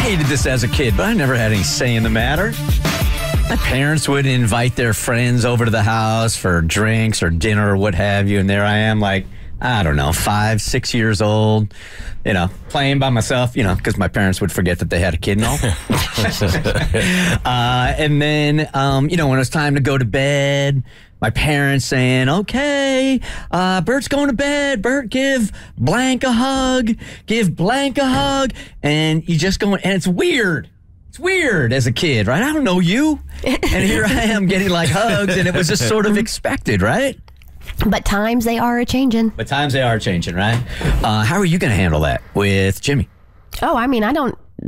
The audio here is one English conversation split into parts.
hated this as a kid, but I never had any say in the matter. My parents would invite their friends over to the house for drinks or dinner or what have you, and there I am, like, I don't know, 5, 6 years old, playing by myself, because my parents would forget that they had a kid and all. And then, when it was time to go to bed, my parents saying, okay, Bert's going to bed. Bert, give blank a hug. Give blank a hug. And you just go, and it's weird. It's weird as a kid, right? I don't know you. And here I am getting like hugs, and it was just sort of expected, right? But times they are a-changing. Right? How are you going to handle that with Jimmy? Oh, I mean,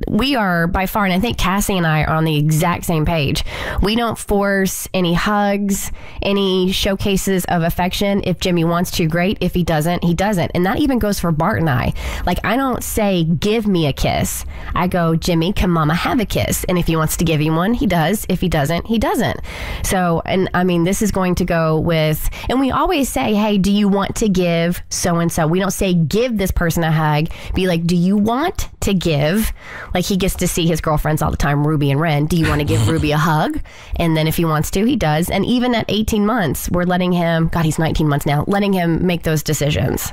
we are by far, and I think Cassie and I are on the exact same page. We don't force any hugs, any showcases of affection. If Jimmy wants to, great. If he doesn't, he doesn't. And that even goes for Bart and I. Like, I don't say, give me a kiss. I go, Jimmy, can mama have a kiss? And if he wants to give you one, he does. If he doesn't, he doesn't. So, and I mean, this is going to go with, and we always say, hey, do you want to give so-and-so? We don't say, give this person a hug. Be like, do you want to give? Like, he gets to see his girlfriends all the time, Ruby and Ren. Do you want to give Ruby a hug? And then if he wants to, he does. And even at 18 months, we're letting him, God, he's 19 months now, letting him make those decisions.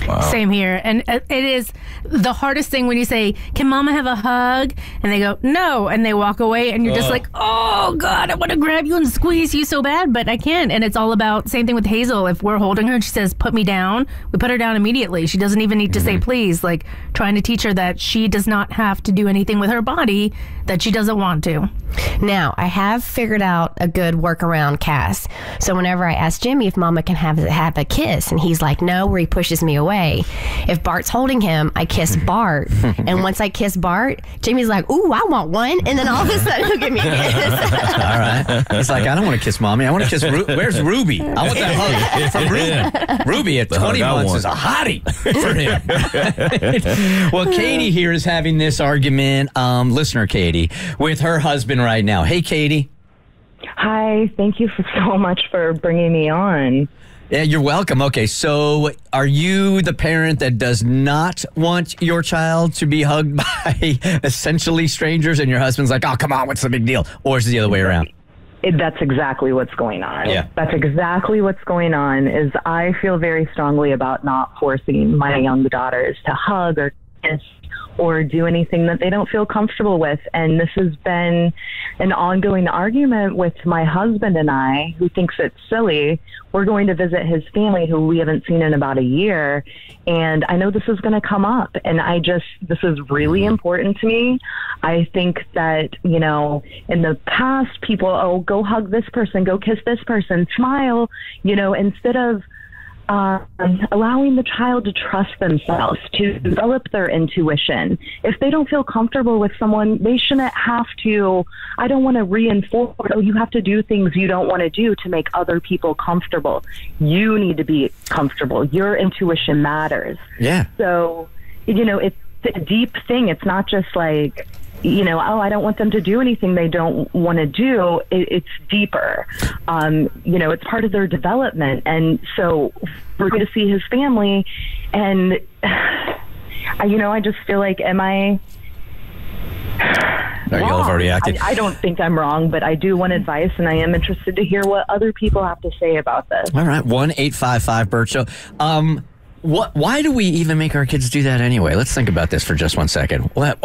Wow. Same here. And it is the hardest thing when you say, can mama have a hug? And they go, no. And they walk away and you're just like, oh God, I want to grab you and squeeze you so bad, but I can't. And it's all about, same thing with Hazel. If we're holding her and she says, put me down, we put her down immediately. She doesn't even need to say please, like trying to teach her that she does not have to do anything with her body that she doesn't want to. Now, I have figured out a good workaround, Cass. So whenever I ask Jimmy if mama can have a kiss, and he's like, no, where he pushes me away. If Bart's holding him, I kiss Bart. And once I kiss Bart, Jimmy's like, ooh, I want one. And then all of a sudden he'll give me a kiss. All right. He's like, I don't want to kiss mommy. I want to kiss Where's Ruby? I want that hug from Ruby. Ruby at 20 months is a hottie for him. Well, Katie here is having this argument, listener Katie, with her husband right now. Hey, Katie. Hi. Thank you so much for bringing me on. Yeah, you're welcome. Okay, so are you the parent that does not want your child to be hugged by essentially strangers, and your husband's like, oh, come on, what's the big deal? Or is it the other way around? That's exactly what's going on. Yeah. That's exactly what's going on. Is I feel very strongly about not forcing my young daughters to hug or kiss or do anything that they don't feel comfortable with. And this has been an ongoing argument with my husband and I, who thinks it's silly. We're going to visit his family, who we haven't seen in about a year. And I know this is going to come up. And this is really important to me. I think that, in the past, people, go hug this person, go kiss this person, smile, instead of allowing the child to trust themselves, to develop their intuition. If they don't feel comfortable with someone, they shouldn't have to, I don't want to reinforce, you have to do things you don't want to do to make other people comfortable. You need to be comfortable. Your intuition matters. Yeah. So, it's a deep thing. It's not just like, I don't want them to do anything they don't want to do. It's deeper. It's part of their development. And so we're going to see his family. And, I just feel like, am I wrong? You've already acted. I don't think I'm wrong, but I do want advice, and I am interested to hear what other people have to say about this. All right. 1-855-BERT Show. Why do we even make our kids do that anyway? Let's think about this for just 1 second. What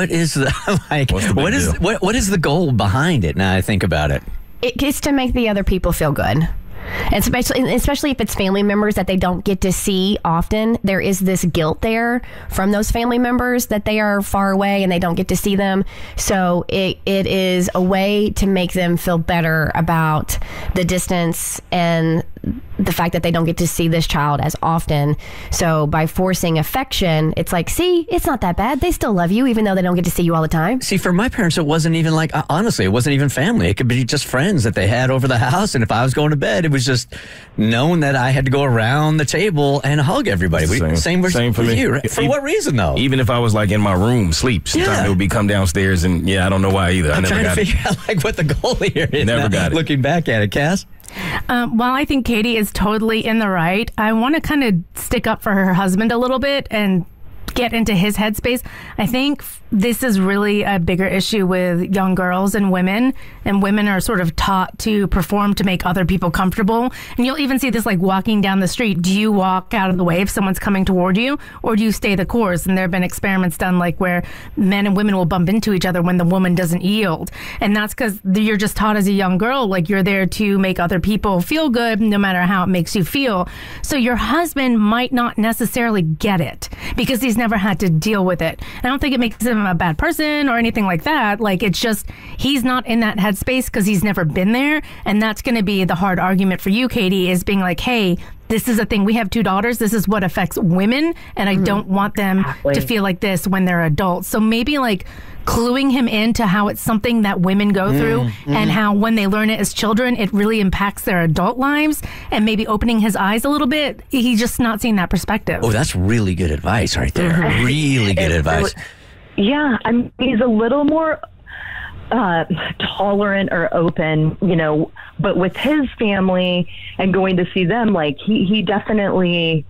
is the what is the goal behind it? Now I think about it. It's to make the other people feel good. And especially if it's family members that they don't get to see often, there is this guilt there from those family members that they are far away and they don't get to see them. So it is a way to make them feel better about the distance and the fact that they don't get to see this child as often. So by forcing affection, it's like, see, it's not that bad. They still love you, even though they don't get to see you all the time. See, for my parents, it wasn't even like, honestly, it wasn't even family. It could be just friends that they had over the house. And if I was going to bed, it was just known that I had to go around the table and hug everybody. Same for me. You, right? For what reason, though? Even if I was like in my room, sleep, sometimes it would be come downstairs and I don't know why either. I'm trying to figure out like what the goal here is. Never got it. Looking back at it, Cass? While I think Katie is totally in the right, I want to kind of stick up for her husband a little bit and get into his headspace. I think this is really a bigger issue with young girls and women are sort of taught to perform to make other people comfortable. And you'll even see this like walking down the street. Do you walk out of the way if someone's coming toward you, or do you stay the course? And there have been experiments done like where men and women will bump into each other when the woman doesn't yield. And that's because you're just taught as a young girl, like you're there to make other people feel good no matter how it makes you feel. So your husband might not necessarily get it because he's never had to deal with it. I don't think it makes him a bad person or anything like that. Like, it's just he's not in that headspace because he's never been there. And that's going to be the hard argument for you, Katie, is being like, hey, this is a thing. We have 2 daughters. This is what affects women. And I don't want them to feel like this when they're adults. So maybe like cluing him into how it's something that women go through and how when they learn it as children, it really impacts their adult lives, and maybe opening his eyes a little bit. He's just not seeing that perspective. Oh, that's really good advice right there. Really good advice. Yeah, I mean, he's a little more tolerant or open, you know, but with his family and going to see them, like he definitely,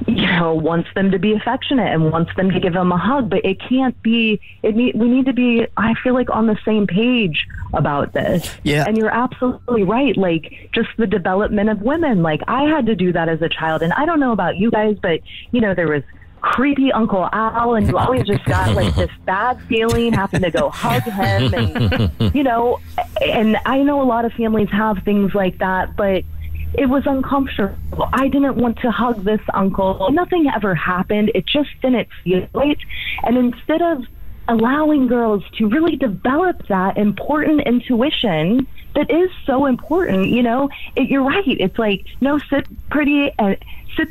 you know, wants them to be affectionate and wants them to give him a hug, but it can't be, we need to be, I feel like, on the same page about this. Yeah. And you're absolutely right. Like, just the development of women, like I had to do that as a child. And I don't know about you guys, but you know, there was creepy Uncle Al, and you always just got like this bad feeling having to go hug him, and you know, and I know a lot of families have things like that, but it was uncomfortable. I didn't want to hug this uncle. Nothing ever happened. It just didn't feel right. And instead of allowing girls to really develop that important intuition that is so important, you know, you're right. It's like, no, sit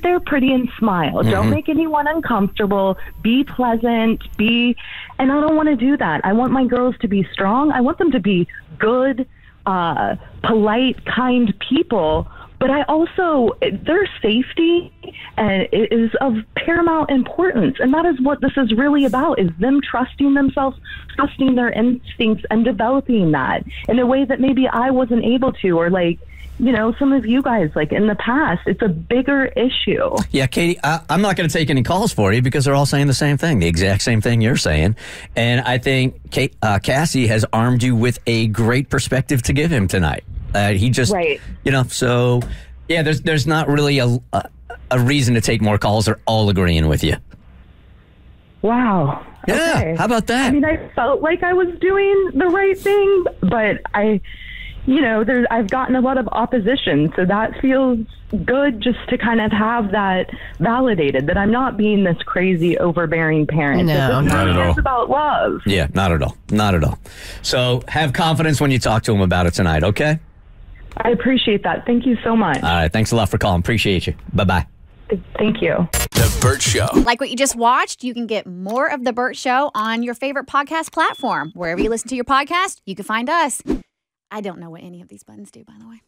there pretty and smile. Don't make anyone uncomfortable. Be pleasant. And I don't want to do that. I want my girls to be strong. I want them to be good, polite, kind people. But I also, their safety is of paramount importance. And that is what this is really about, is them trusting themselves, trusting their instincts, and developing that in a way that maybe I wasn't able to, or like, you know, some of you guys, like in the past. It's a bigger issue. Yeah, Katie, I'm not going to take any calls for you because they're all saying the same thing, the exact same thing you're saying. And I think Cassie has armed you with a great perspective to give him tonight. He just, you know, so yeah, there's not really a reason to take more calls. They're all agreeing with you. Wow. Yeah. Okay. How about that? I mean, I felt like I was doing the right thing, but you know, I've gotten a lot of opposition, so that feels good just to kind of have that validated, that I'm not being this crazy, overbearing parent. No, not at all. It's about love. Yeah, not at all. Not at all. So have confidence when you talk to him about it tonight, okay? I appreciate that. Thank you so much. All right, thanks a lot for calling. Appreciate you. Bye-bye. Thank you. The Bert Show. Like what you just watched, you can get more of The Bert Show on your favorite podcast platform. Wherever you listen to your podcast, you can find us. I don't know what any of these buttons do, by the way.